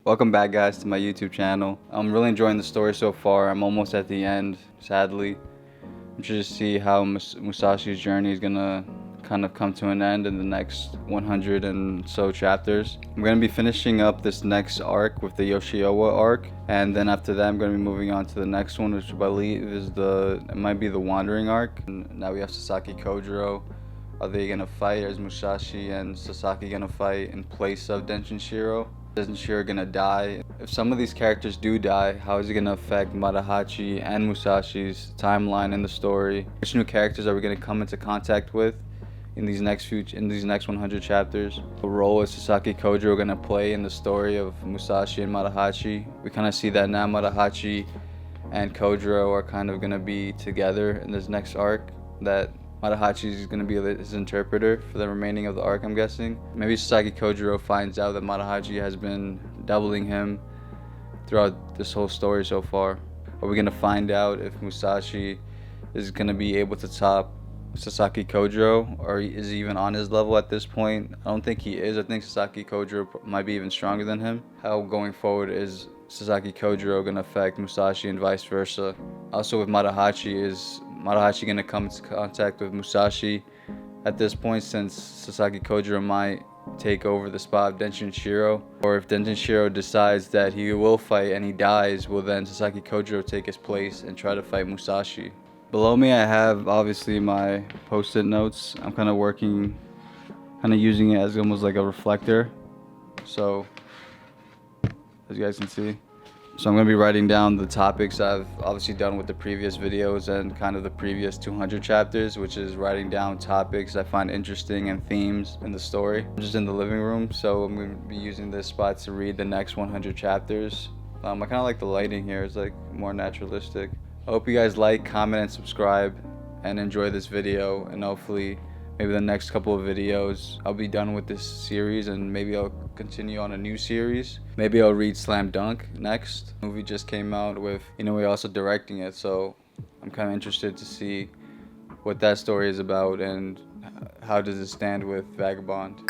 Welcome back, guys, to my YouTube channel. I'm really enjoying the story so far. I'm almost at the end, sadly. I'm sure to see how Musashi's journey is gonna kind of come to an end in the next 100 and so chapters. I'm gonna be finishing up this next arc with the Yoshiowa arc, and then after that I'm gonna be moving on to the next one, which I believe is it might be the Wandering arc. And now we have Sasaki Kojiro. Are they gonna fight? Is Musashi and Sasaki gonna fight in place of Denshinshiro? Isn't Shiro gonna die? If some of these characters do die, how is it gonna affect Madahachi and Musashi's timeline in the story? Which new characters are we gonna come into contact with in these next 100 chapters? The role is Sasaki Kojiro gonna play in the story of Musashi and Madahachi? We kind of see that now. Madahachi and Kojiro are kind of gonna be together in this next arc. That Madahachi is going to be his interpreter for the remaining of the arc, I'm guessing. Maybe Sasaki Kojiro finds out that Madahachi has been doubling him throughout this whole story so far. Are we going to find out if Musashi is going to be able to top Sasaki Kojiro, or is he even on his level at this point? I don't think he is. I think Sasaki Kojiro might be even stronger than him. How going forward is Sasaki Kojiro going to affect Musashi and vice versa? Also with Madahachi, is Madahachi going to come into contact with Musashi at this point, since Sasaki Kojiro might take over the spot of Denshinshiro? Or if Denshinshiro decides that he will fight and he dies, will then Sasaki Kojiro take his place and try to fight Musashi? Below me I have obviously my post-it notes. I'm kind of using it as almost like a reflector. So as you guys can see. So I'm going to be writing down the topics I've obviously done with the previous videos and kind of the previous 200 chapters, which is writing down topics I find interesting and themes in the story. I'm just in the living room, so I'm going to be using this spot to read the next 100 chapters. I kind of like the lighting here. It's like more naturalistic. I hope you guys like, comment, and subscribe and enjoy this video, and hopefully maybe the next couple of videos I'll be done with this series, and maybe I'll continue on a new series. Maybe I'll read Slam Dunk next. The movie just came out with Inoue also directing it, so I'm kind of interested to see what that story is about and how does it stand with Vagabond.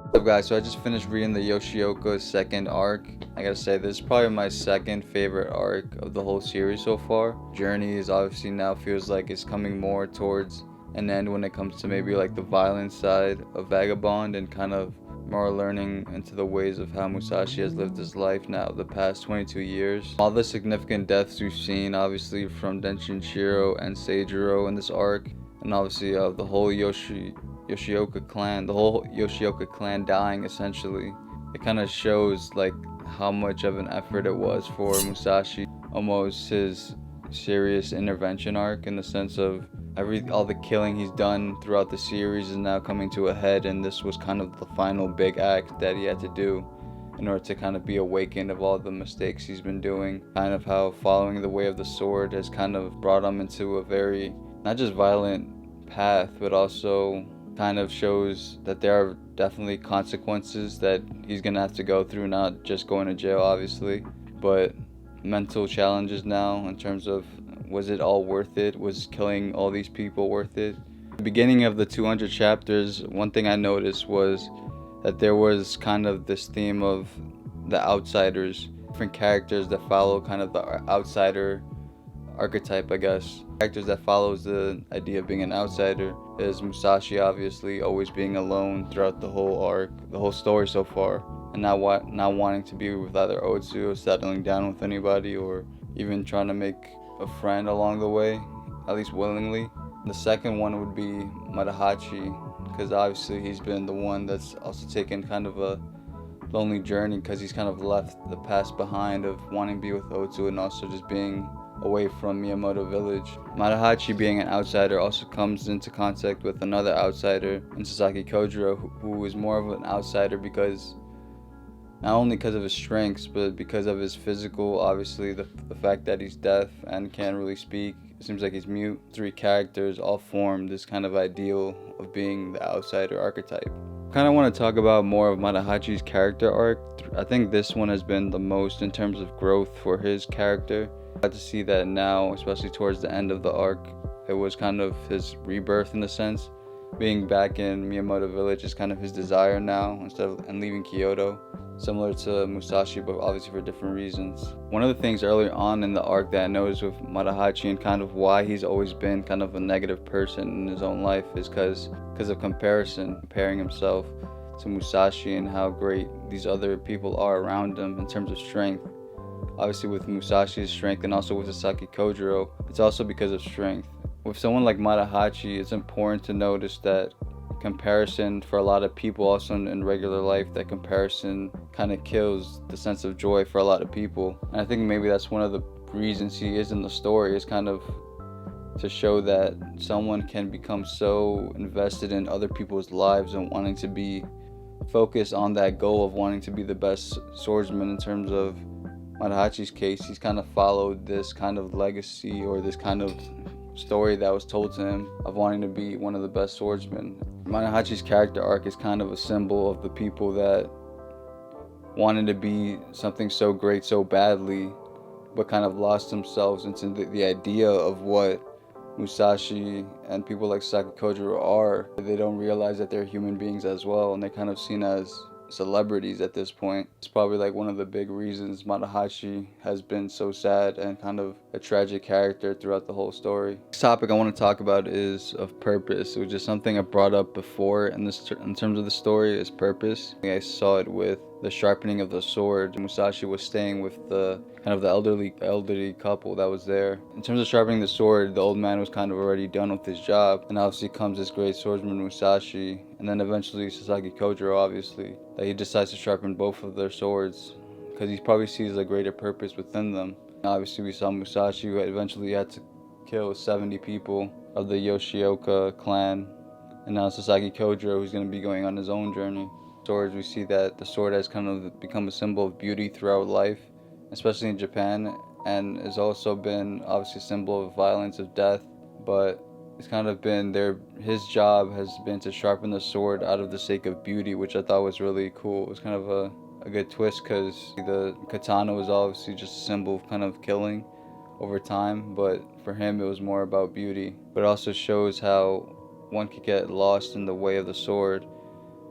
What's up, guys? So I just finished reading the Yoshioka's second arc. I gotta say, this is probably my second favorite arc of the whole series so far. Journey is obviously now feels like it's coming more towards an end when it comes to maybe like the violent side of Vagabond, and kind of more learning into the ways of how Musashi has lived his life now the past 22 years. All the significant deaths we've seen, obviously from Denshinshiro and Seijiro in this arc, and obviously of the whole Yoshioka clan dying essentially. It kind of shows like how much of an effort it was for Musashi, almost his serious intervention arc, in the sense of all the killing he's done throughout the series is now coming to a head, and this was kind of the final big act that he had to do in order to kind of be awakened of all the mistakes he's been doing. Kind of how following the way of the sword has kind of brought him into a very not just violent path, but also kind of shows that there are definitely consequences that he's gonna have to go through, not just going to jail obviously, but mental challenges now in terms of, was it all worth it? Was killing all these people worth it? At the beginning of the 200 chapters, one thing I noticed was that there was kind of this theme of the outsiders, different characters that follow kind of the outsider archetype, I guess. Characters that follows the idea of being an outsider is Musashi, obviously always being alone throughout the whole arc, the whole story so far, and not wanting to be with either Otsu or settling down with anybody, or even trying to make a friend along the way, at least willingly. The second one would be Madahachi, because obviously he's been the one that's also taken kind of a lonely journey, because he's kind of left the past behind of wanting to be with Otsu and also just being away from Miyamoto village. Madahachi, being an outsider, also comes into contact with another outsider in Sasaki Kojiro, who is more of an outsider because not only because of his strengths, but because of his physical. Obviously, the fact that he's deaf and can't really speak. It seems like he's mute. 3 characters all form this kind of ideal of being the outsider archetype. Kind of want to talk about more of Matahachi's character arc. I think this one has been the most in terms of growth for his character. I got to see that now, especially towards the end of the arc. It was kind of his rebirth in a sense. Being back in Miyamoto Village is kind of his desire now, and leaving Kyoto. Similar to Musashi, but obviously for different reasons. One of the things earlier on in the arc that I noticed with Matahachi and kind of why he's always been kind of a negative person in his own life is because of comparison, comparing himself to Musashi and how great these other people are around him in terms of strength. Obviously with Musashi's strength and also with Sasaki Kojiro, it's also because of strength. With someone like Matahachi, it's important to notice that comparison for a lot of people, also in regular life, that comparison kind of kills the sense of joy for a lot of people. And I think maybe that's one of the reasons he is in the story, is kind of to show that someone can become so invested in other people's lives and wanting to be focused on that goal of wanting to be the best swordsman. In terms of Matahachi's case, he's kind of followed this kind of legacy or this kind of story that was told to him of wanting to be one of the best swordsmen. Matahachi's character arc is kind of a symbol of the people that wanted to be something so great so badly, but kind of lost themselves into the idea of what Musashi and people like Sasaki Kojiro are. They don't realize that they're human beings as well, and they're kind of seen as celebrities at this point. It's probably like one of the big reasons Matahachi has been so sad and kind of a tragic character throughout the whole story. Next topic I want to talk about is of purpose, which is something I brought up before in terms of the story, is purpose. I saw it with the sharpening of the sword. Musashi was staying with the kind of the elderly couple that was there. In terms of sharpening the sword, the old man was kind of already done with his job, and obviously comes this great swordsman Musashi, and then eventually Sasaki Kojiro, obviously, that he decides to sharpen both of their swords because he probably sees a greater purpose within them. Obviously we saw Musashi, who eventually had to kill 70 people of the Yoshioka clan, and now Sasaki Kojiro, who's going to be going on his own journey. Swords, we see that the sword has kind of become a symbol of beauty throughout life, especially in Japan, and has also been obviously a symbol of violence, of death, but it's kind of been his job has been to sharpen the sword out of the sake of beauty, which I thought was really cool. It was kind of a good twist, because the katana was obviously just a symbol of kind of killing over time, but for him it was more about beauty. But it also shows how one could get lost in the way of the sword,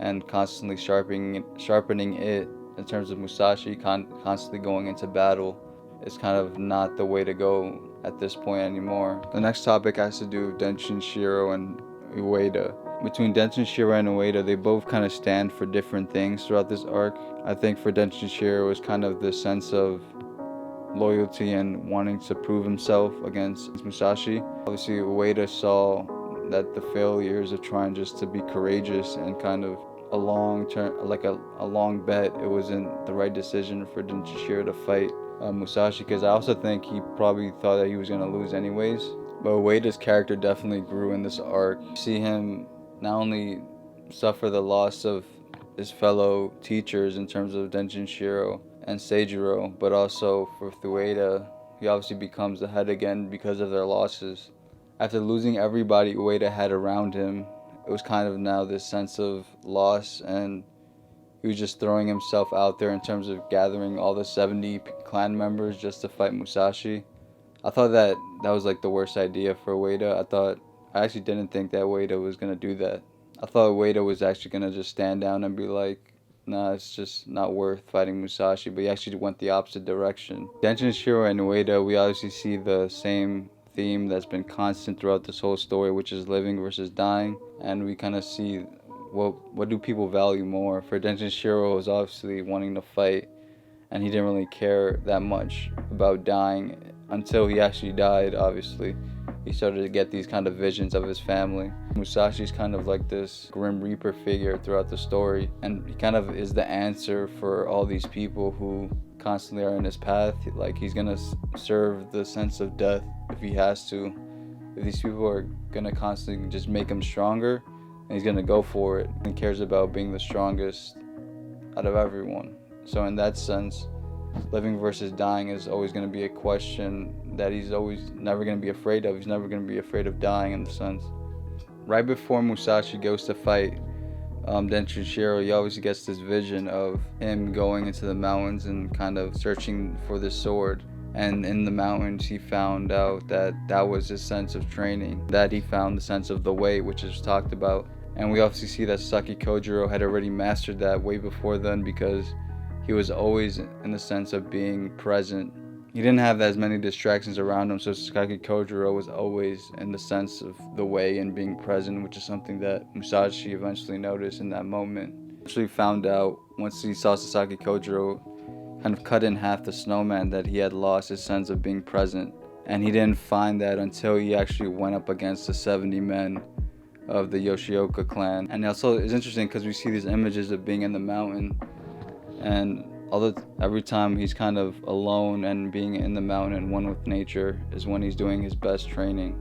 and constantly sharpening it. In terms of Musashi constantly going into battle is kind of not the way to go at this point anymore. The next topic has to do with Denshin Shiro and Ueda. Between Denshin Shiro and Ueda, they both kind of stand for different things throughout this arc. I think for Denshin Shiro it was kind of this sense of loyalty and wanting to prove himself against Musashi. Obviously Ueda saw that the failures of trying just to be courageous and kind of a long bet, it wasn't the right decision for Denshin Shiro to fight Musashi, because I also think he probably thought that he was going to lose anyways. But Ueda's character definitely grew in this arc. You see him not only suffer the loss of his fellow teachers in terms of Denshin Shiro and Seijiro, but also for Ueda, he obviously becomes the head again because of their losses. After losing everybody Ueda had around him, it was kind of now this sense of loss, and he was just throwing himself out there in terms of gathering all the 70 clan members just to fight Musashi. I thought that was like the worst idea for Ueda. I actually didn't think that Ueda was going to do that. I thought Ueda was actually going to just stand down and be like, nah, it's just not worth fighting Musashi, but he actually went the opposite direction. Denshin Shiro and Ueda, we obviously see the same theme that's been constant throughout this whole story, which is living versus dying, and we kind of see what do people value more. For Denshin Shiro, was obviously wanting to fight, and he didn't really care that much about dying until he actually died. Obviously he started to get these kind of visions of his family. Musashi's kind of like this grim reaper figure throughout the story, and he kind of is the answer for all these people who constantly are in his path. Like, he's gonna serve the sense of death if he has to. If these people are gonna constantly just make him stronger, and he's gonna go for it. He cares about being the strongest out of everyone. So in that sense, living versus dying is always going to be a question that he's always never going to be afraid of. He's never going to be afraid of dying in the sense. Right before Musashi goes to fight Denshiro, he always gets this vision of him going into the mountains and kind of searching for this sword. And in the mountains, he found out that that was his sense of training, that he found the sense of the way, which is talked about. And we obviously see that Sasaki Kojiro had already mastered that way before then, because he was always in the sense of being present. He didn't have as many distractions around him, so Sasaki Kojiro was always in the sense of the way and being present, which is something that Musashi eventually noticed in that moment. Actually found out once he saw Sasaki Kojiro kind of cut in half the snowman that he had lost his sense of being present. And he didn't find that until he actually went up against the 70 men of the Yoshioka clan. And also it's interesting because we see these images of being in the mountain, and every time he's kind of alone and being in the mountain and one with nature is when he's doing his best training.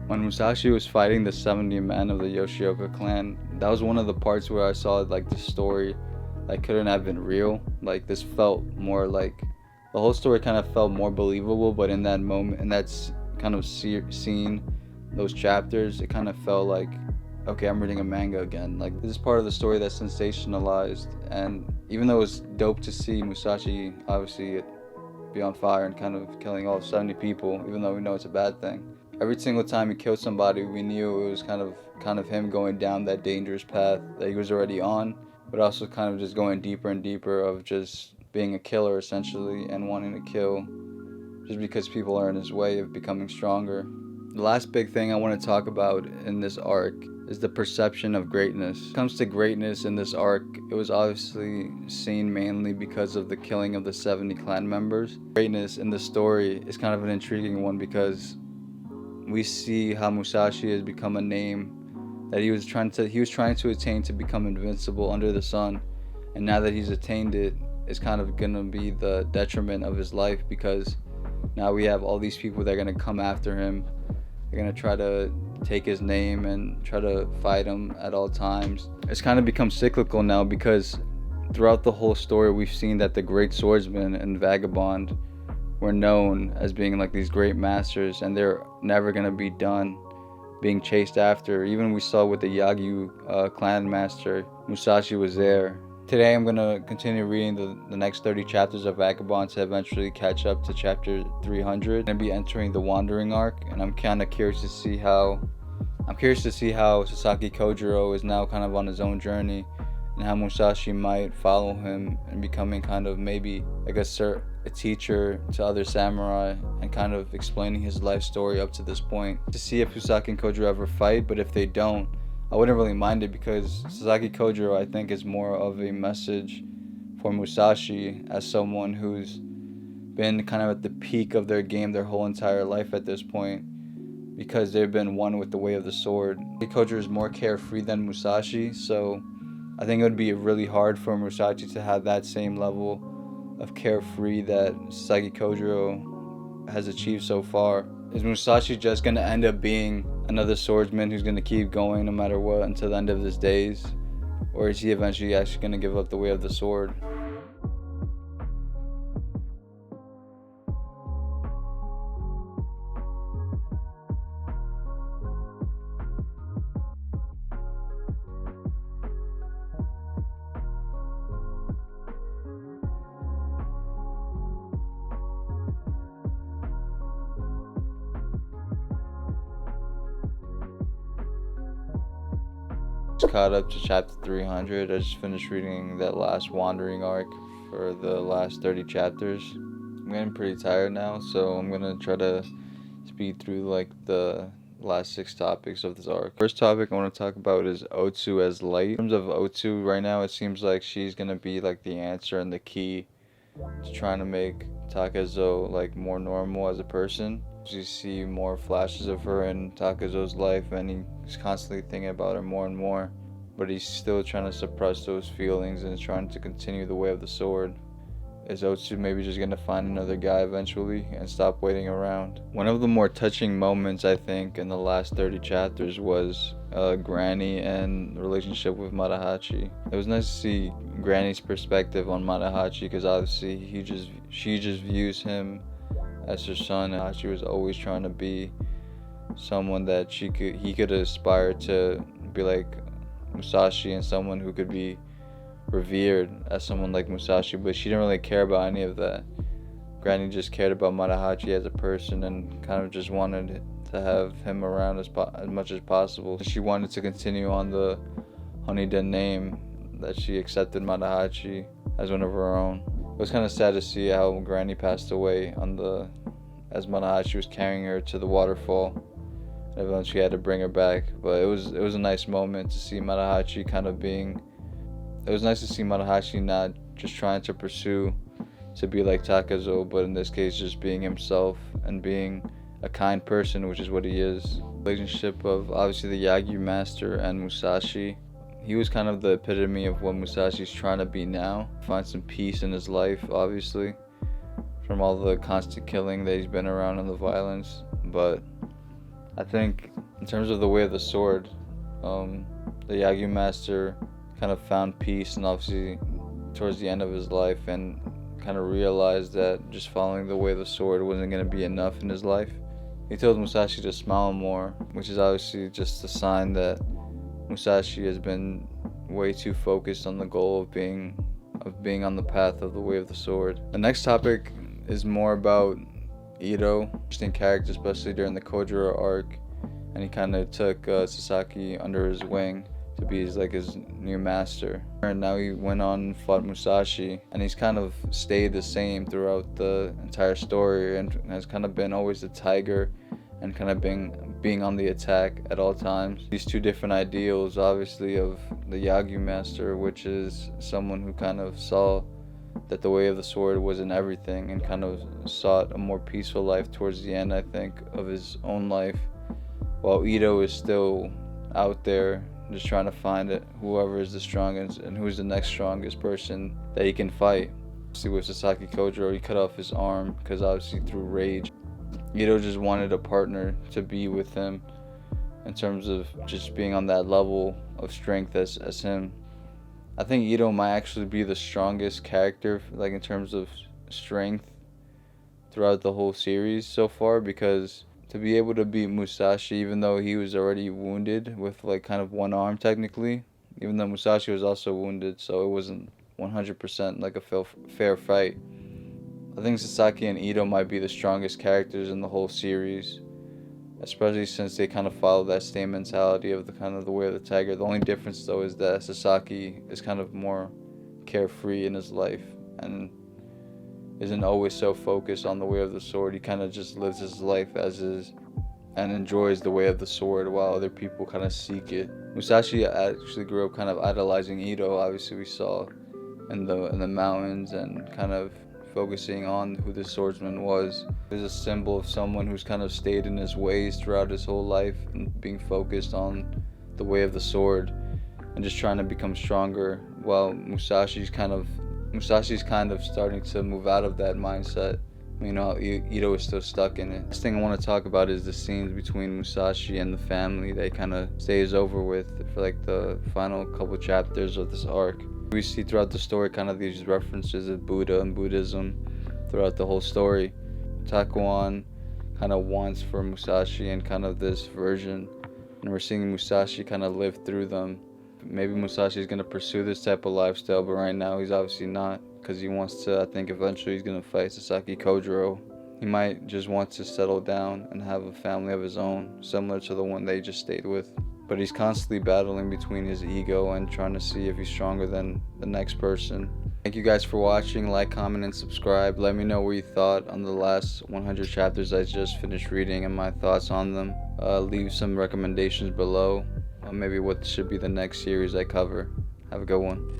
When Musashi was fighting the 70 men of the Yoshioka clan, that was one of the parts where I saw like the story like couldn't have been real. Like this felt more like the whole story kind of felt more believable, but in that moment, in that kind of scene, those chapters, it kind of felt like, okay, I'm reading a manga again. Like this is part of the story that's sensationalized, and even though it was dope to see Musashi obviously be on fire and kind of killing all 70 people, even though we know it's a bad thing, every single time he killed somebody, we knew it was kind of him going down that dangerous path that he was already on, but also kind of just going deeper and deeper of just being a killer essentially and wanting to kill just because people are in his way of becoming stronger. The last big thing I want to talk about in this arc is the perception of greatness. When it comes to greatness in this arc, it was obviously seen mainly because of the killing of the 70 clan members. Greatness in the story is kind of an intriguing one because we see how Musashi has become a name that he was trying to attain to become invincible under the sun, and now that he's attained it, it's kind of gonna be the detriment of his life, because now we have all these people that are gonna come after him. They're gonna try to take his name and try to fight him at all times. It's kind of become cyclical now, because throughout the whole story we've seen that the great swordsmen in Vagabond were known as being like these great masters, and they're never gonna be done being chased after. Even we saw with the Yagyu clan master, Musashi was there. Today I'm going to continue reading the next 30 chapters of Vagabond to eventually catch up to chapter 300. I'm going to be entering the Wandering arc, and I'm kind of curious to see how Sasaki Kojiro is now kind of on his own journey, and how Musashi might follow him and becoming kind of maybe like a teacher to other samurai and kind of explaining his life story up to this point, to see if Sasaki and Kojiro ever fight. But if they don't, I wouldn't really mind it, because Sasaki Kojiro, I think, is more of a message for Musashi as someone who's been kind of at the peak of their game their whole entire life at this point, because they've been one with the way of the sword. Kojiro is more carefree than Musashi, so I think it would be really hard for Musashi to have that same level of carefree that Sasaki Kojiro has achieved so far. Is Musashi just going to end up being another swordsman who's going to keep going no matter what until the end of his days? Or is he eventually actually going to give up the way of the sword? Just caught up to chapter 300. I just finished reading that last Wandering arc for the last 30 chapters. I'm getting pretty tired now, so I'm gonna try to speed through like the last 6 topics of this arc. First topic I want to talk about is Otsu as light. In terms of Otsu right now, it seems like she's gonna be like the answer and the key to trying to make Takezo like more normal as a person. You see more flashes of her in Takezo's life, and he's constantly thinking about her more and more, but he's still trying to suppress those feelings and is trying to continue the way of the sword. Is Otsu maybe just gonna find another guy eventually and stop waiting around? One of the more touching moments, I think, in the last 30 chapters was Granny and the relationship with Marahachi. It was nice to see Granny's perspective on Manahachi, because obviously she just views him as her son, and Manahachi was always trying to be someone that he could aspire to be like Musashi, and someone who could be revered as someone like Musashi, but she didn't really care about any of that. Granny just cared about Manahachi as a person and kind of just wanted to have him around as much as possible. She wanted to continue on the Honeyden name, that she accepted Manahachi as one of her own. It was kind of sad to see how Granny passed away as Manahachi was carrying her to the waterfall. And eventually had to bring her back, but it was a nice moment to see Manahachi kind of being. It was nice to see Manahachi not just trying to pursue to be like Takazo, but in this case just being himself and being a kind person, which is what he is. The relationship of obviously the Yagyu master and Musashi. He was kind of the epitome of what Musashi's trying to be now. Find some peace in his life, obviously, from all the constant killing that he's been around and the violence. But I think in terms of the way of the sword, the Yagyu master kind of found peace, and obviously towards the end of his life, and kind of realized that just following the way of the sword wasn't going to be enough in his life. He told Musashi to smile more, which is obviously just a sign that Musashi has been way too focused on the goal of being on the path of the way of the sword. The next topic is more about Ito, interesting character, especially during the Kojiro arc, and he kind of took Sasaki under his wing to be his new master. And now he went on and fought Musashi, and he's kind of stayed the same throughout the entire story, and has kind of been always the tiger and kind of being on the attack at all times. These two different ideals, obviously, of the Yagyu master, which is someone who kind of saw that the way of the sword wasn't everything, and kind of sought a more peaceful life towards the end, I think, of his own life, while Ito is still out there just trying to find whoever is the strongest and who's the next strongest person that he can fight. See, with Sasaki Kojiro, he cut off his arm because obviously through rage. Ito just wanted a partner to be with him in terms of just being on that level of strength as him. I think Ito might actually be the strongest character, like in terms of strength, throughout the whole series so far, because to be able to beat Musashi, even though he was already wounded with like kind of one arm technically, even though Musashi was also wounded, so it wasn't 100% like a fair fight. I think Sasaki and Ito might be the strongest characters in the whole series, especially since they kind of follow that same mentality of the way of the tiger. The only difference though is that Sasaki is kind of more carefree in his life and isn't always so focused on the way of the sword. He kind of just lives his life as is and enjoys the way of the sword, while other people kind of seek it. Musashi actually grew up kind of idolizing Ito, obviously we saw in the mountains, and kind of focusing on who the swordsman was. There's a symbol of someone who's kind of stayed in his ways throughout his whole life and being focused on the way of the sword and just trying to become stronger, while Musashi's kind of starting to move out of that mindset. Meanwhile, Ito is still stuck in it. Next thing I want to talk about is the scenes between Musashi and the family that kind of stays over with for like the final couple chapters of this arc. We see throughout the story kind of these references of Buddha and Buddhism throughout the whole story. Takuan kind of wants for Musashi and kind of this version, and we're seeing Musashi kind of live through them. Maybe Musashi is going to pursue this type of lifestyle, but right now he's obviously not, because he wants to, I think eventually he's going to fight Sasaki Kojiro. He might just want to settle down and have a family of his own, similar to the one they just stayed with. But he's constantly battling between his ego and trying to see if he's stronger than the next person. Thank you guys for watching. Like, comment, and subscribe. Let me know what you thought on the last 100 chapters I just finished reading and my thoughts on them. Leave some recommendations below. Maybe what should be the next series I cover. Have a good one.